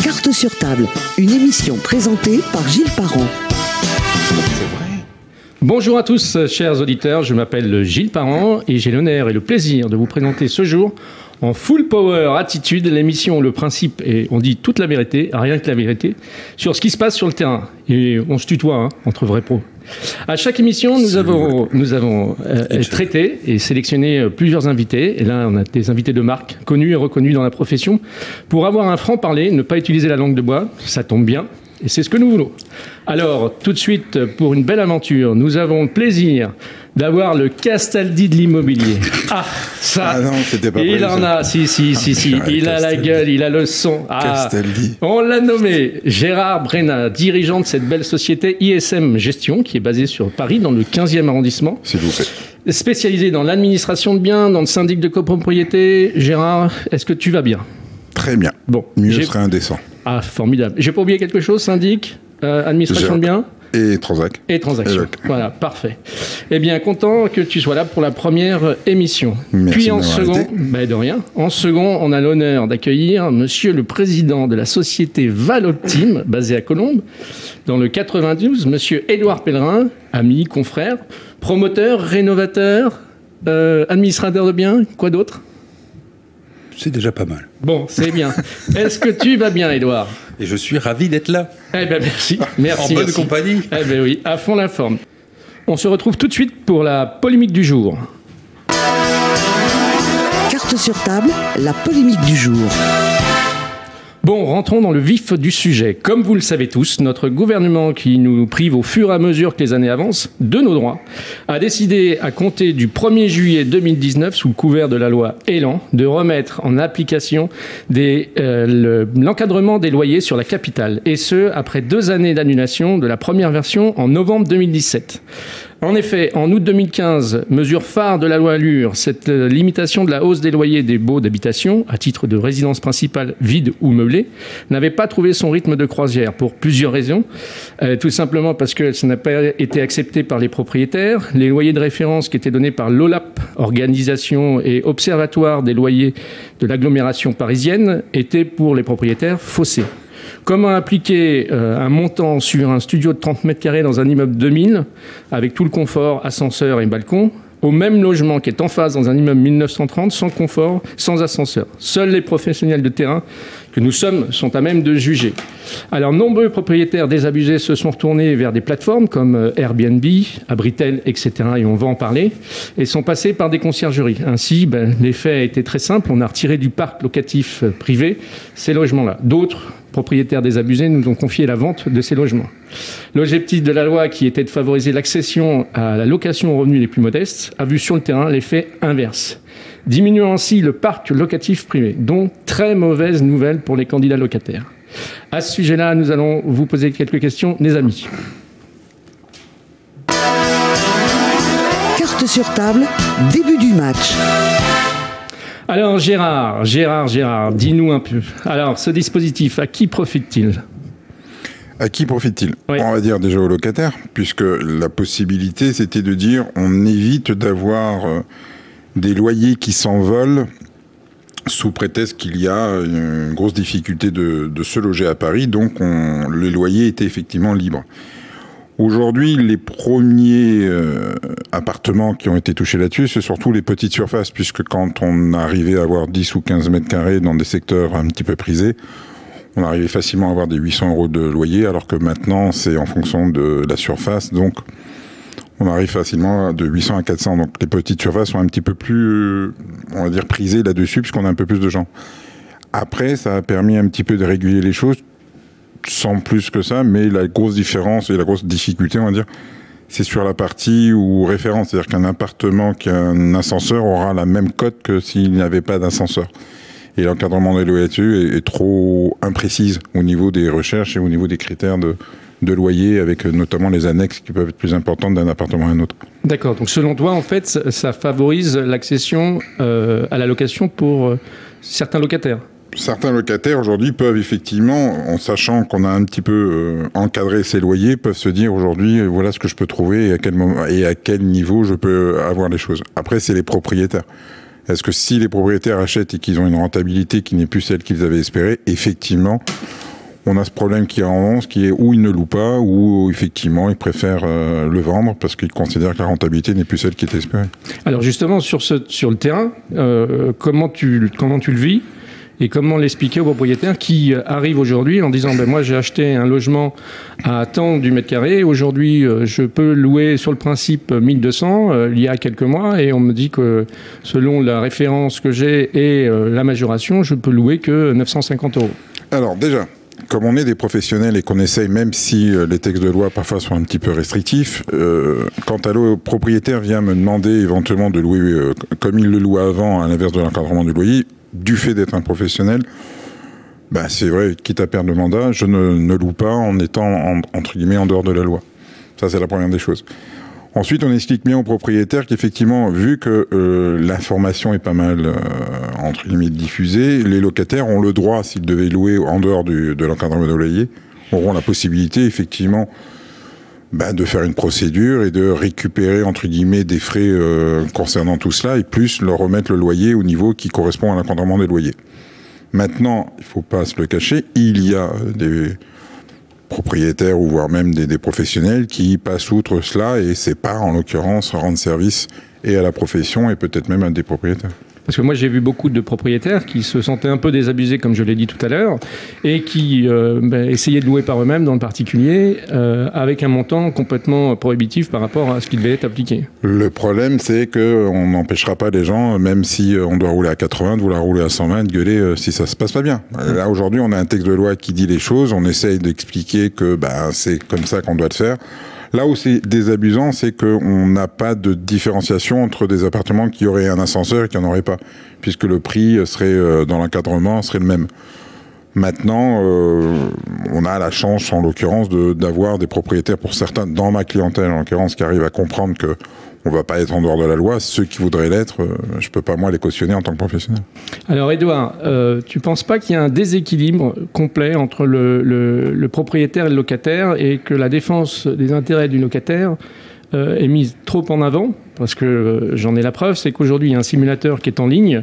Carte sur table, une émission présentée par Gilles Parent. Bonjour à tous, chers auditeurs, je m'appelle Gilles Parent et j'ai l'honneur et le plaisir de vous présenter ce jour en full power attitude l'émission Le Principe, et on dit toute la vérité, rien que la vérité, sur ce qui se passe sur le terrain. Et on se tutoie, entre vrais pros. À chaque émission, nous avons traité et sélectionné plusieurs invités. Et là, on a des invités de marque, connus et reconnus dans la profession, pour avoir un franc-parler, ne pas utiliser la langue de bois, ça tombe bien. Et c'est ce que nous voulons. Alors, tout de suite, pour une belle aventure, nous avons le plaisir d'avoir le Castaldi de l'immobilier. Ah, ça, ah non, c'était pas il en a, si, il a la gueule, il a le son. Ah, Castaldi. On l'a nommé Gérard Brenna, dirigeant de cette belle société ISM Gestion, qui est basée sur Paris, dans le 15e arrondissement. S'il vous plaît. Spécialisé dans l'administration de biens, dans le syndic de copropriété. Gérard, est-ce que tu vas bien? Très bien. Bon, mieux serait indécent. Ah, formidable. J'ai pas oublié quelque chose, syndic, administration de biens et transaction. Et transaction. Voilà, parfait. Eh bien, content que tu sois là pour la première émission. Merci. Puis en second, de rien. En second, on a l'honneur d'accueillir monsieur le président de la société Valoptime, basée à Colombes, dans le 92, monsieur Édouard Pellerin, ami, confrère, promoteur, rénovateur, administrateur de biens, quoi d'autre? C'est déjà pas mal. Bon, c'est bien. Est-ce que tu vas bien, Édouard? Et je suis ravi d'être là. Eh bien, merci. Merci. En bonne compagnie. Eh bien oui, à fond la forme. On se retrouve tout de suite pour la polémique du jour. Carte sur table, la polémique du jour. Bon, rentrons dans le vif du sujet. Comme vous le savez tous, notre gouvernement, qui nous prive au fur et à mesure que les années avancent de nos droits, a décidé, à compter du 1er juillet 2019, sous le couvert de la loi Elan, de remettre en application l'encadrement des loyers sur la capitale. Et ce, après 2 années d'annulation de la première version en novembre 2017. En effet, en août 2015, mesure phare de la loi Allure, cette limitation de la hausse des loyers des baux d'habitation, à titre de résidence principale vide ou meublée, n'avait pas trouvé son rythme de croisière pour plusieurs raisons. Tout simplement parce que ça n'a pas été accepté par les propriétaires. Les loyers de référence qui étaient donnés par l'OLAP, Organisation et Observatoire des loyers de l'agglomération parisienne, étaient pour les propriétaires faussés. Comment appliquer un montant sur un studio de 30 mètres carrés dans un immeuble 2000, avec tout le confort, ascenseur et balcon, au même logement qui est en face dans un immeuble 1930, sans confort, sans ascenseur? Seuls les professionnels de terrain que nous sommes sont à même de juger. Alors, nombreux propriétaires désabusés se sont retournés vers des plateformes comme Airbnb, Abritel, etc., et on va en parler, et sont passés par des conciergeries. Ainsi, l'effet a été très simple, on a retiré du parc locatif privé ces logements-là. D'autres propriétaires désabusés nous ont confié la vente de ces logements. L'objectif de la loi, qui était de favoriser l'accession à la location aux revenus les plus modestes, a vu sur le terrain l'effet inverse, diminuant ainsi le parc locatif privé, donc très mauvaise nouvelle pour les candidats locataires. À ce sujet-là, nous allons vous poser quelques questions, les amis. Carte sur table, début du match. Alors Gérard, dis-nous un peu. Alors, ce dispositif, à qui profite-t-il? À qui profite-t-il? Oui. On va dire déjà aux locataires, puisque la possibilité, c'était de dire on évite d'avoir des loyers qui s'envolent sous prétexte qu'il y a une grosse difficulté de se loger à Paris, donc les loyers étaient effectivement libres. Aujourd'hui, les premiers appartements qui ont été touchés là-dessus, c'est surtout les petites surfaces, puisque quand on arrivait à avoir 10 ou 15 mètres carrés dans des secteurs un petit peu prisés, on arrivait facilement à avoir des 800 € de loyer, alors que maintenant, c'est en fonction de la surface, donc on arrive facilement de 800 à 400. Donc les petites surfaces sont un petit peu plus, on va dire, prisées là-dessus, puisqu'on a un peu plus de gens. Après, ça a permis un petit peu de réguler les choses, sans plus que ça, mais la grosse différence et la grosse difficulté, on va dire, c'est sur la partie ou référence. C'est-à-dire qu'un appartement qui a un ascenseur aura la même cote que s'il n'y avait pas d'ascenseur. Et l'encadrement des loyers là-dessus est trop imprécise au niveau des recherches et au niveau des critères de loyer, avec notamment les annexes qui peuvent être plus importantes d'un appartement à un autre. D'accord, donc selon toi, en fait, ça favorise l'accession à la location pour certains locataires? Certains locataires aujourd'hui peuvent effectivement, en sachant qu'on a un petit peu encadré ces loyers, peuvent se dire aujourd'hui voilà ce que je peux trouver et à quel moment et à quel niveau je peux avoir les choses. Après, c'est les propriétaires. Est-ce que si les propriétaires achètent et qu'ils ont une rentabilité qui n'est plus celle qu'ils avaient espérée, effectivement, on a ce problème qui avance, qui est où ils ne louent pas, ou effectivement ils préfèrent le vendre parce qu'ils considèrent que la rentabilité n'est plus celle qui est espérée. Alors justement, sur le terrain, comment tu le vis et comment l'expliquer aux propriétaires qui arrivent aujourd'hui en disant moi j'ai acheté un logement à tant du mètre carré, aujourd'hui je peux louer sur le principe 1200 il y a quelques mois et on me dit que selon la référence que j'ai et la majoration, je peux louer que 950 €. Alors déjà, comme on est des professionnels et qu'on essaye, même si les textes de loi parfois sont un petit peu restrictifs, quand un propriétaire vient me demander éventuellement de louer comme il le louait avant, à l'inverse de l'encadrement du loyer, du fait d'être un professionnel, c'est vrai, quitte à perdre le mandat, je ne loue pas en étant, entre guillemets, en dehors de la loi. Ça, c'est la première des choses. Ensuite, on explique bien aux propriétaires qu'effectivement, vu que l'information est pas mal, entre guillemets, diffusée, les locataires ont le droit, s'ils devaient louer en dehors de l'encadrement de loyer, auront la possibilité, effectivement, de faire une procédure et de récupérer, entre guillemets, des frais concernant tout cela, et plus leur remettre le loyer au niveau qui correspond à l'encadrement des loyers. Maintenant, il ne faut pas se le cacher, il y a des propriétaires ou voire même des professionnels qui passent outre cela et c'est pas, en l'occurrence, rendre service et à la profession et peut-être même à des propriétaires. Parce que moi, j'ai vu beaucoup de propriétaires qui se sentaient un peu désabusés, comme je l'ai dit tout à l'heure, et qui essayaient de louer par eux-mêmes, dans le particulier, avec un montant complètement prohibitif par rapport à ce qui devait être appliqué. Le problème, c'est qu'on n'empêchera pas les gens, même si on doit rouler à 80, de vouloir rouler à 120, de gueuler si ça se passe pas bien. Là, aujourd'hui, on a un texte de loi qui dit les choses, on essaye d'expliquer que c'est comme ça qu'on doit le faire. Là où c'est désabusant, c'est qu'on n'a pas de différenciation entre des appartements qui auraient un ascenseur et qui n'en auraient pas, puisque le prix serait, dans l'encadrement, serait le même. Maintenant, on a la chance, en l'occurrence, d'avoir des propriétaires, pour certains, dans ma clientèle, en l'occurrence, qui arrivent à comprendre que on ne va pas être en dehors de la loi. Ceux qui voudraient l'être, je ne peux pas, moi, les cautionner en tant que professionnel. Alors, Édouard, tu ne penses pas qu'il y a un déséquilibre complet entre le propriétaire et le locataire et que la défense des intérêts du locataire est mise trop en avant? Parce que j'en ai la preuve, c'est qu'aujourd'hui, il y a un simulateur qui est en ligne,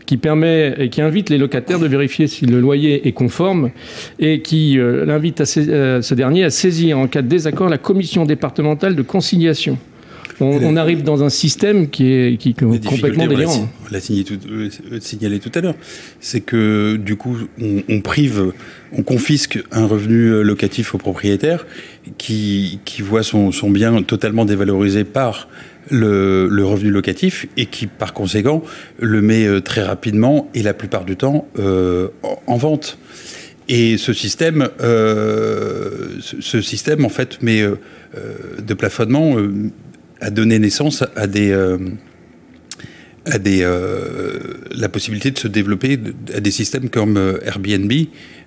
qui permet et qui invite les locataires de vérifier si le loyer est conforme et qui l'invite à ce dernier à saisir, en cas de désaccord, la commission départementale de conciliation. On arrive dans un système qui est complètement délirant. On l'a signalé tout à l'heure. C'est que, du coup, on confisque un revenu locatif au propriétaire qui voit son bien totalement dévalorisé par le revenu locatif et qui, par conséquent, le met très rapidement et la plupart du temps en vente. Et ce système, en fait, de plafonnement a donné naissance à la possibilité de se développer à des systèmes comme Airbnb.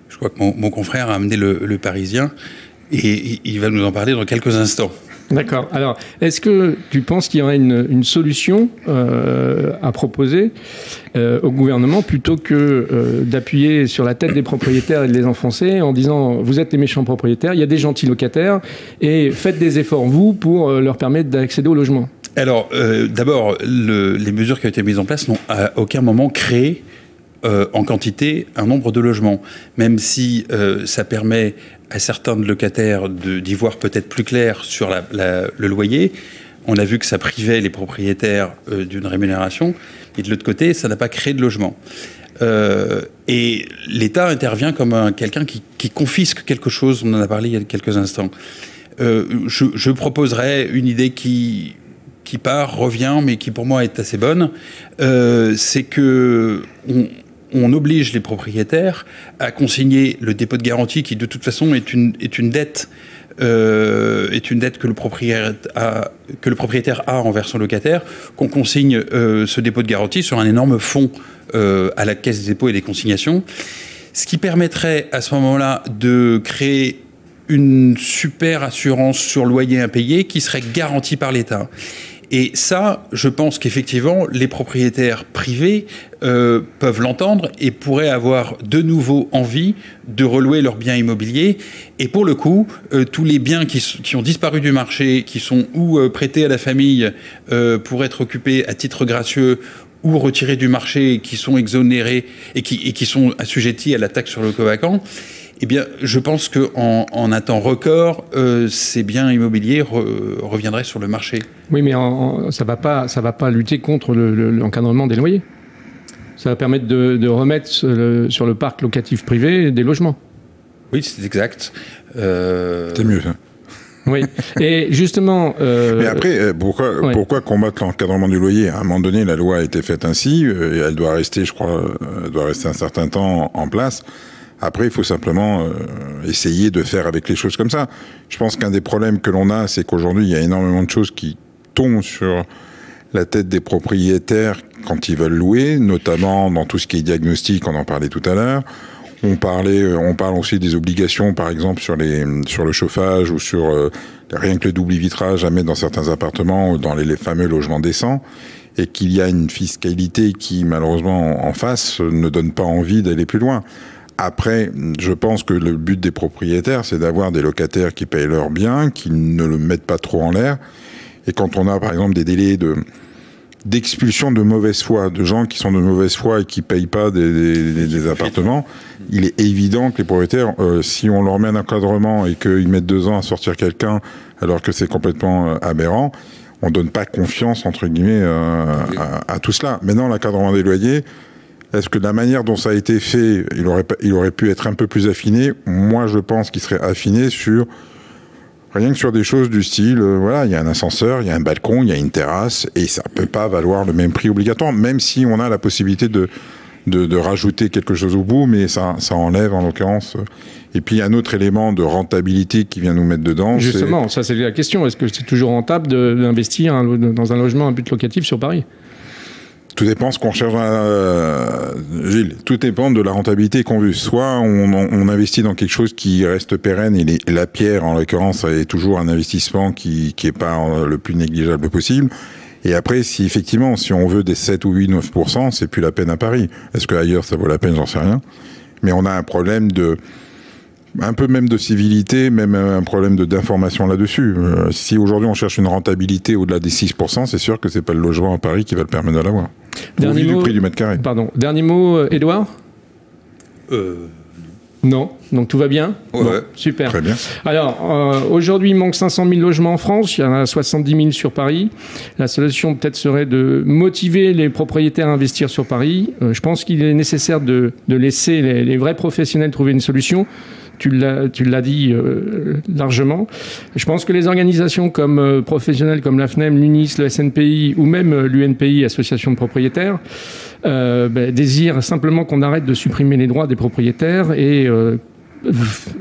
Je crois que mon confrère a amené le Parisien et il va nous en parler dans quelques instants. D'accord. Alors, est-ce que tu penses qu'il y aurait une solution à proposer au gouvernement plutôt que d'appuyer sur la tête des propriétaires et de les enfoncer en disant « vous êtes les méchants propriétaires, il y a des gentils locataires et faites des efforts, vous, pour leur permettre d'accéder au logement ». Alors, d'abord, les mesures qui ont été mises en place n'ont à aucun moment créé en quantité un nombre de logements, même si ça permet à certains locataires d'y voir peut-être plus clair sur le loyer. On a vu que ça privait les propriétaires d'une rémunération, et de l'autre côté, ça n'a pas créé de logement. Et l'État intervient comme quelqu'un qui confisque quelque chose, on en a parlé il y a quelques instants. Je proposerais une idée qui part, revient, mais qui pour moi est assez bonne, c'est que on oblige les propriétaires à consigner le dépôt de garantie qui de toute façon est une dette que le propriétaire a envers son locataire, qu'on consigne ce dépôt de garantie sur un énorme fonds à la Caisse des dépôts et des consignations, ce qui permettrait à ce moment-là de créer une super assurance sur loyer impayé qui serait garantie par l'État. Et ça, je pense qu'effectivement, les propriétaires privés peuvent l'entendre et pourraient avoir de nouveau envie de relouer leurs biens immobiliers. Et pour le coup, tous les biens qui ont disparu du marché, qui sont ou prêtés à la famille pour être occupés à titre gracieux ou retirés du marché, qui sont exonérés et qui sont assujettis à la taxe sur le locaux vacant, Eh bien, je pense qu'en un temps record, ces biens immobiliers reviendraient sur le marché. Oui, mais ça va pas lutter contre l'encadrement des loyers. Ça va permettre de remettre sur le parc locatif privé des logements. Oui, c'est exact. C'est mieux, ça. Oui, et justement... Mais après, pourquoi combattre l'encadrement du loyer? À un moment donné, la loi a été faite ainsi, et elle doit rester, je crois, un certain temps en place. Après, il faut simplement essayer de faire avec les choses comme ça. Je pense qu'un des problèmes que l'on a, c'est qu'aujourd'hui, il y a énormément de choses qui tombent sur la tête des propriétaires quand ils veulent louer, notamment dans tout ce qui est diagnostic, on en parlait tout à l'heure. On parle aussi des obligations, par exemple, sur le chauffage ou sur rien que le double vitrage à mettre dans certains appartements ou dans les fameux logements décents, et qu'il y a une fiscalité qui, malheureusement, en face, ne donne pas envie d'aller plus loin. Après, je pense que le but des propriétaires, c'est d'avoir des locataires qui payent leurs biens, qui ne le mettent pas trop en l'air. Et quand on a, par exemple, des délais d'expulsion de mauvaise foi, de gens qui sont de mauvaise foi et qui payent pas des appartements, il est évident que les propriétaires, si on leur met un encadrement et qu'ils mettent 2 ans à sortir quelqu'un, alors que c'est complètement aberrant, on donne pas confiance, entre guillemets, à tout cela. Maintenant, l'encadrement des loyers, est-ce que de la manière dont ça a été fait, il aurait pu être un peu plus affiné? Moi, je pense qu'il serait affiné rien que sur des choses du style, voilà, il y a un ascenseur, il y a un balcon, il y a une terrasse, et ça peut pas valoir le même prix obligatoire, même si on a la possibilité de rajouter quelque chose au bout, mais ça enlève en l'occurrence. Et puis, il y a un autre élément de rentabilité qui vient nous mettre dedans. Justement, ça c'est la question. Est-ce que c'est toujours rentable d'investir dans un logement à but locatif sur Paris? Tout dépend ce qu'on cherche, Gilles. Tout dépend de la rentabilité qu'on veut. Soit on investit dans quelque chose qui reste pérenne, et la pierre, en l'occurrence, est toujours un investissement qui est pas le plus négligeable possible. Et après, si on veut des 7 ou 8, 9%, c'est plus la peine à Paris. Est-ce que ailleurs ça vaut la peine? J'en sais rien. Mais on a un problème un peu même de civilité, même un problème d'information là-dessus. Si aujourd'hui on cherche une rentabilité au-delà des 6%, c'est sûr que c'est pas le logement à Paris qui va le permettre de l'avoir. Au vu du prix du mètre carré. Pardon. Dernier mot, Édouard? Non, donc tout va bien? Ouais. Bon, super. Très bien. Alors, aujourd'hui, il manque 500 000 logements en France, il y en a 70 000 sur Paris. La solution peut-être serait de motiver les propriétaires à investir sur Paris. Je pense qu'il est nécessaire de laisser les vrais professionnels trouver une solution. Tu l'as dit largement. Je pense que les organisations professionnelles comme la FNEM, l'UNIS, le SNPI ou même l'UNPI, Association de propriétaires, désirent simplement qu'on arrête de supprimer les droits des propriétaires et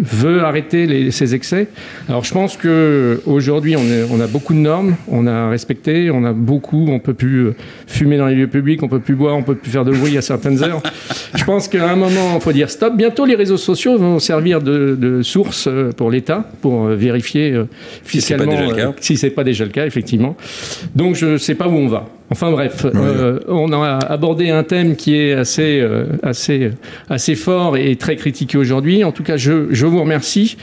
veut arrêter ces excès. Alors je pense qu'aujourd'hui on a beaucoup de normes, on a respecté, on peut plus fumer dans les lieux publics, on peut plus boire, on peut plus faire de bruit à certaines heures. Je pense qu'à un moment il faut dire stop. Bientôt les réseaux sociaux vont servir de source pour l'État, pour vérifier fiscalement si c'est pas déjà le cas, effectivement. Donc je sais pas où on va. Enfin bref, on a abordé un thème qui est assez fort et très critiqué aujourd'hui. En tout cas, je vous remercie.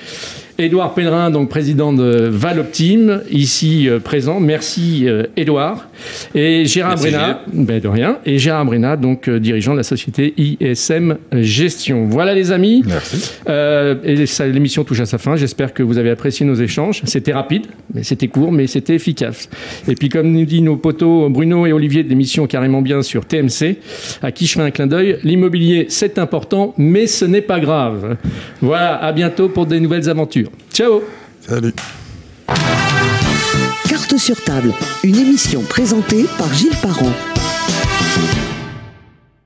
Édouard Pellerin, donc président de Valoptime, ici présent. Merci Édouard. Et Gérard Brenat, de rien. Et Gérard Brenat, donc dirigeant de la société ISM Gestion. Voilà les amis. Merci. Et l'émission touche à sa fin. J'espère que vous avez apprécié nos échanges. C'était rapide, mais c'était court, mais c'était efficace. Et puis comme nous dit nos potos Bruno et Olivier de l'émission Carrément Bien sur TMC, à qui je fais un clin d'œil, l'immobilier c'est important, mais ce n'est pas grave. Voilà, à bientôt pour des nouvelles aventures. Ciao. Salut. Carte sur table, une émission présentée par Gilles Parent.